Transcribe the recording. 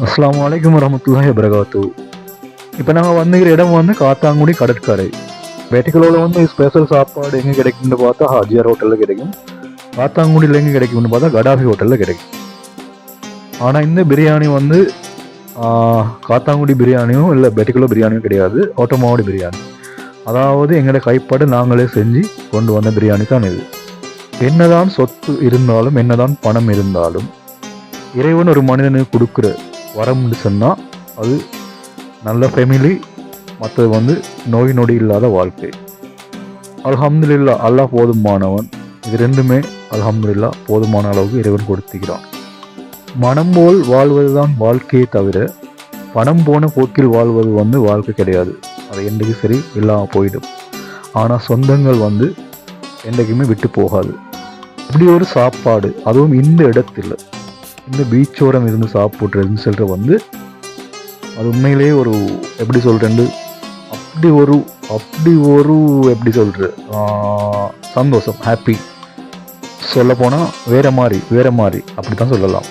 அஸ்ஸலாமு அலைக்கும் வரஹ்மத்துல்லாஹி வபரகாத்து. இப்போ நாங்கள் வந்துக்கிற இடம் வந்து காத்தாங்குடி கடற்கரை. வேட்டிக்கலோவில் வந்து ஸ்பெஷல் சாப்பாடு எங்கே கிடைக்கும்னு பார்த்தா ஹாஜியார் ஹோட்டலில் கிடைக்கும். காத்தாங்குடியில் எங்கே கிடைக்கும்னு பார்த்தா கடாஃபி ஹோட்டலில் கிடைக்கும். ஆனால் இந்த பிரியாணி வந்து காத்தாங்குடி பிரியாணியும் இல்லை பெட்டிக்குலோ பிரியாணியும் கிடையாது, ஓட்டமாவடி பிரியாணி. அதாவது எங்களோட கைப்பாடு நாங்களே செஞ்சு கொண்டு வந்த பிரியாணி தான் இது. என்னதான் சொத்து இருந்தாலும் என்னதான் பணம் இருந்தாலும் இறைவன் ஒரு மனிதனுக்கு கொடுக்குற வரம்னு சொன்னால் அது நல்ல ஃபேமிலி, மற்றது வந்து நோய் நொடி இல்லாத வாழ்க்கை. அல்ஹம்துலில்லா, அல்லாஹ் போதுமானவன். இது ரெண்டுமே அல்ஹம்துலில்லா போதுமான அளவுக்கு இறைவன் கொடுத்துக்கிறான். மனம் போல் வாழ்வது தான் வாழ்க்கையே தவிர பணம் போன போக்கில் வாழ்வது வந்து வாழ்க்கை கிடையாது. அது என்றைக்கு சரி இல்லாமல் போயிடும். ஆனால் சொந்தங்கள் வந்து என்றைக்குமே விட்டு போகாது. இப்படி ஒரு சாப்பாடு, அதுவும் இந்த இடத்துல இந்த பீச்சோரம் இருந்து சாப்பிட்றதுன்னு சொல்கிற வந்து அது உண்மையிலேயே ஒரு எப்படி சொல்கிறேன்னு அப்படி ஒரு எப்படி சொல்கிற சந்தோஷம், ஹாப்பி சொல்லப்போனால் வேற மாதிரி அப்படி தான் சொல்லலாம்.